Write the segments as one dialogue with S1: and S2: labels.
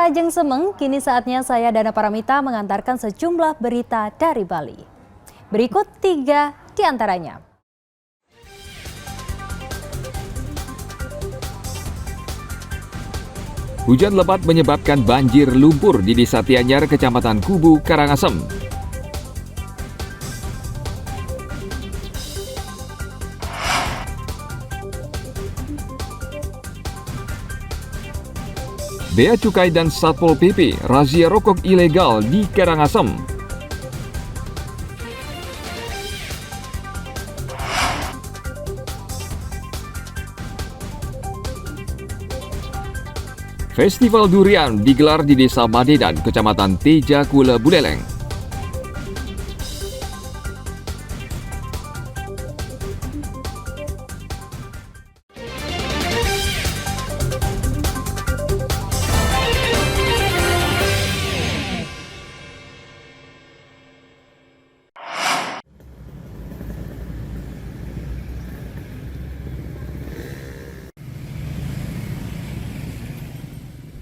S1: Pemirsa Ajeng Semeng, kini saatnya saya Dana Paramita mengantarkan sejumlah berita dari Bali. Berikut 3 di antaranya.
S2: Hujan lebat menyebabkan banjir lumpur di Desa Tianyar, Kecamatan Kubu, Karangasem. Bea Cukai dan Satpol PP razia rokok ilegal di Karangasem. Festival Durian digelar di Desa Madedan, Kecamatan Teja Kula Buleleng.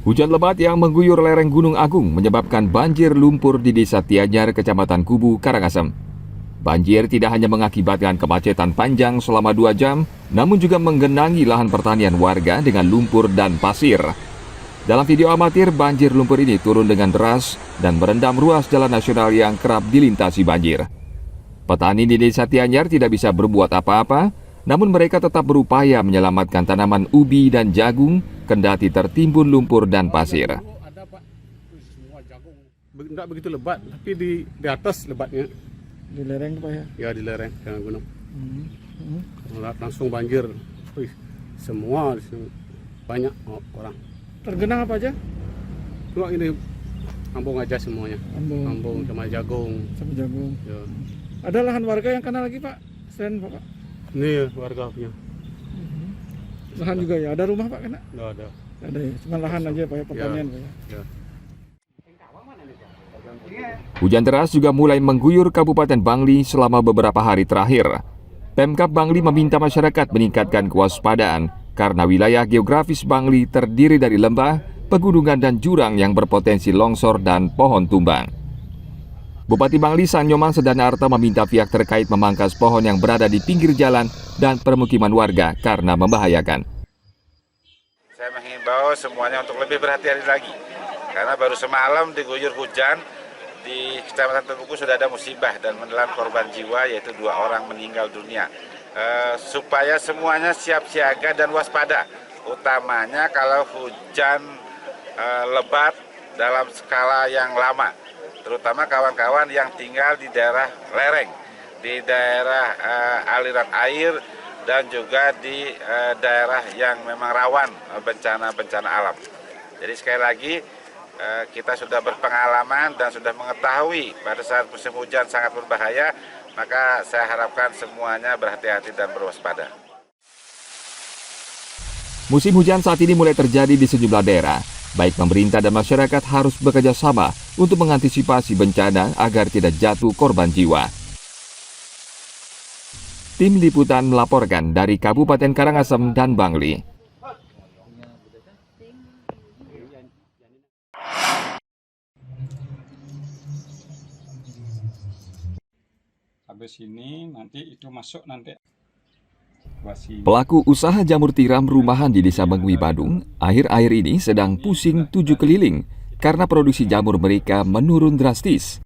S2: Hujan lebat yang mengguyur lereng Gunung Agung menyebabkan banjir lumpur di Desa Tianyar, Kecamatan Kubu, Karangasem. Banjir tidak hanya mengakibatkan kemacetan panjang selama 2 jam, namun juga menggenangi lahan pertanian warga dengan lumpur dan pasir. Dalam video amatir, banjir lumpur ini turun dengan deras dan merendam ruas jalan nasional yang kerap dilintasi banjir. Petani di Desa Tianyar tidak bisa berbuat apa-apa, namun mereka tetap berupaya menyelamatkan tanaman ubi dan jagung kendati tertimbun lumpur dan pasir.
S3: Ada Pak, semua jagung. Enggak begitu lebat, tapi di atas lebatnya.
S4: Di lereng Pak ya?
S3: Ya di lereng jangan gunung. Langsung banjir. Wih, semua di sini banyak orang.
S4: Tergenang apa aja?
S3: Cuma ini ambung aja semuanya. Ambung sama jagung.
S4: Sama jagung.
S3: Ya.
S4: Ada lahan warga yang kena lagi Pak? Selain Pak?
S3: Ini warga punya.
S4: Lahan juga ya? Ada rumah Pak kena?
S3: Nggak ada.
S4: Nggak ada ya? Cuma lahan aja Pak ya, pertanian Pak ya?
S3: Ya.
S2: Hujan deras juga mulai mengguyur Kabupaten Bangli selama beberapa hari terakhir. Pemkab Bangli meminta masyarakat meningkatkan kewaspadaan karena wilayah geografis Bangli terdiri dari lembah, pegunungan dan jurang yang berpotensi longsor dan pohon tumbang. Bupati Bangli Sanyoman Sedanarta meminta pihak terkait memangkas pohon yang berada di pinggir jalan dan permukiman warga karena membahayakan.
S5: Saya menghimbau semuanya untuk lebih berhati-hati lagi, karena baru semalam diguyur hujan di Kecamatan Temuku sudah ada musibah dan menelan korban jiwa, yaitu 2 orang meninggal dunia. Supaya semuanya siap siaga dan waspada, utamanya kalau hujan lebat dalam skala yang lama, terutama kawan-kawan yang tinggal di daerah lereng, di daerah aliran air, dan juga di daerah yang memang rawan bencana-bencana alam. Jadi sekali lagi, kita sudah berpengalaman dan sudah mengetahui pada saat musim hujan sangat berbahaya, maka saya harapkan semuanya berhati-hati dan berwaspada.
S2: Musim hujan saat ini mulai terjadi di sejumlah daerah. Baik pemerintah dan masyarakat harus bekerja sama untuk mengantisipasi bencana agar tidak jatuh korban jiwa. Tim Liputan melaporkan dari Kabupaten Karangasem dan Bangli.
S6: Habis ini nanti itu masuk nanti.
S2: Pelaku usaha jamur tiram rumahan di Desa Mengwi, Badung, akhir-akhir ini sedang pusing 7 keliling karena produksi jamur mereka menurun drastis.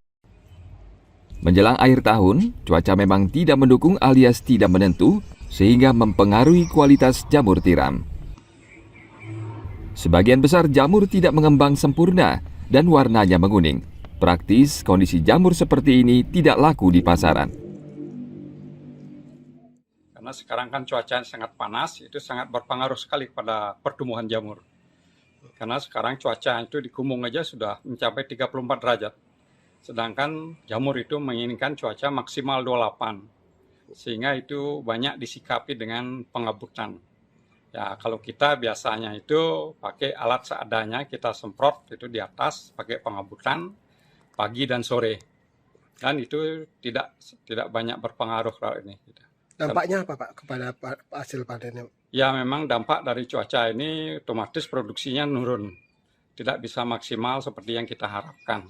S2: Menjelang akhir tahun, cuaca memang tidak mendukung alias tidak menentu, sehingga mempengaruhi kualitas jamur tiram. Sebagian besar jamur tidak mengembang sempurna dan warnanya menguning. Praktis, kondisi jamur seperti ini tidak laku di pasaran.
S6: Karena sekarang kan cuaca sangat panas, itu sangat berpengaruh sekali pada pertumbuhan jamur. Karena sekarang cuaca itu di Kumung aja sudah mencapai 34 derajat. Sedangkan jamur itu menginginkan cuaca maksimal 28. Sehingga itu banyak disikapi dengan pengabutan. Ya, kalau kita biasanya itu pakai alat seadanya, kita semprot itu di atas pakai pengabutan pagi dan sore. Dan itu tidak banyak berpengaruh kalau ini.
S7: Dampaknya apa Pak kepada hasil panennya?
S6: Ya memang dampak dari cuaca ini otomatis produksinya nurun. tidak bisa maksimal seperti yang kita harapkan.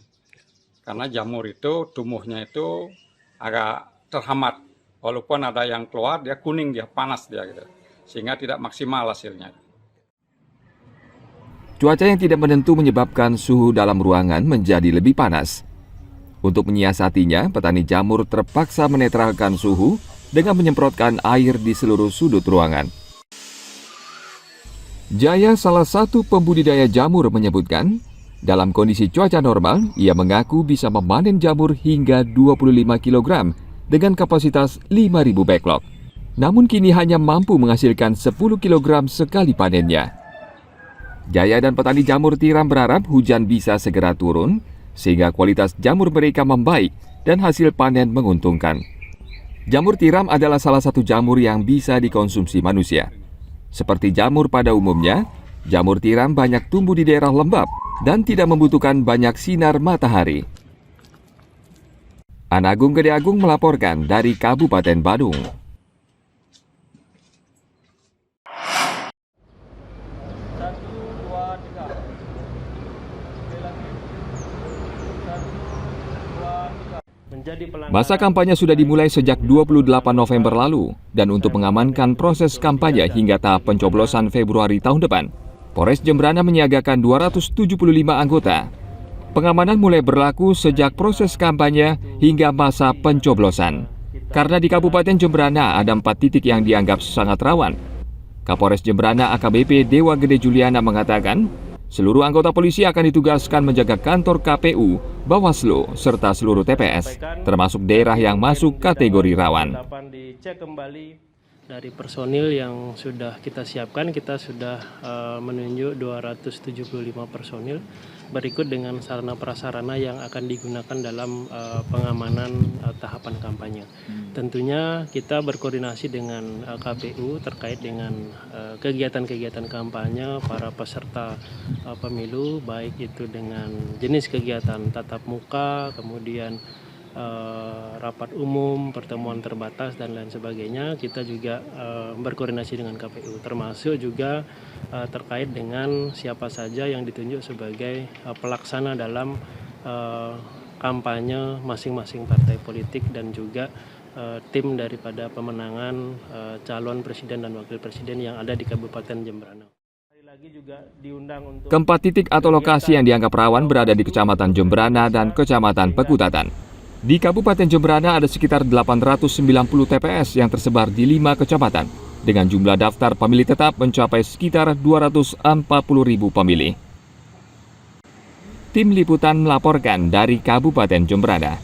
S6: Karena jamur itu tumbuhnya itu agak terhambat. Walaupun ada yang keluar, dia kuning, dia panas dia gitu. Sehingga tidak maksimal hasilnya.
S2: Cuaca yang tidak menentu menyebabkan suhu dalam ruangan menjadi lebih panas. Untuk menyiasatinya, petani jamur terpaksa menetralkan suhu dengan menyemprotkan air di seluruh sudut ruangan. Jaya, salah satu pembudidaya jamur, menyebutkan, dalam kondisi cuaca normal, ia mengaku bisa memanen jamur hingga 25 kg dengan kapasitas 5.000 backlog. Namun kini hanya mampu menghasilkan 10 kg sekali panennya. Jaya dan petani jamur tiram berharap hujan bisa segera turun, sehingga kualitas jamur mereka membaik dan hasil panen menguntungkan. Jamur tiram adalah salah satu jamur yang bisa dikonsumsi manusia. Seperti jamur pada umumnya, jamur tiram banyak tumbuh di daerah lembab dan tidak membutuhkan banyak sinar matahari. Anagung Gede Agung melaporkan dari Kabupaten Badung. Masa kampanye sudah dimulai sejak 28 November lalu, dan untuk mengamankan proses kampanye hingga tahap pencoblosan Februari tahun depan, Polres Jembrana menyiagakan 275 anggota. Pengamanan mulai berlaku sejak proses kampanye hingga masa pencoblosan. Karena di Kabupaten Jembrana ada 4 titik yang dianggap sangat rawan. Kapolres Jembrana AKBP Dewa Gede Juliana mengatakan, seluruh anggota polisi akan ditugaskan menjaga kantor KPU, Bawaslu, serta seluruh TPS, termasuk daerah yang masuk kategori rawan.
S8: Dicek kembali dari personil yang sudah kita siapkan, kita sudah menunjuk 275 personil berikut dengan sarana prasarana yang akan digunakan dalam pengamanan tahapan kampanye. Tentunya kita berkoordinasi dengan KPU terkait dengan kegiatan-kegiatan kampanye para peserta pemilu, baik itu dengan jenis kegiatan tatap muka, kemudian rapat umum, pertemuan terbatas, dan lain sebagainya. Kita juga berkoordinasi dengan KPU, termasuk juga terkait dengan siapa saja yang ditunjuk sebagai pelaksana dalam kampanye masing-masing partai politik dan juga tim daripada pemenangan calon presiden dan wakil presiden yang ada di Kabupaten Jembrana.
S2: Keempat titik atau lokasi yang dianggap rawan berada di Kecamatan Jembrana dan Kecamatan Pekutatan. Di Kabupaten Jembrana ada sekitar 890 TPS yang tersebar di 5 kecamatan, dengan jumlah daftar pemilih tetap mencapai sekitar 240.000 pemilih. Tim Liputan melaporkan dari Kabupaten Jembrana.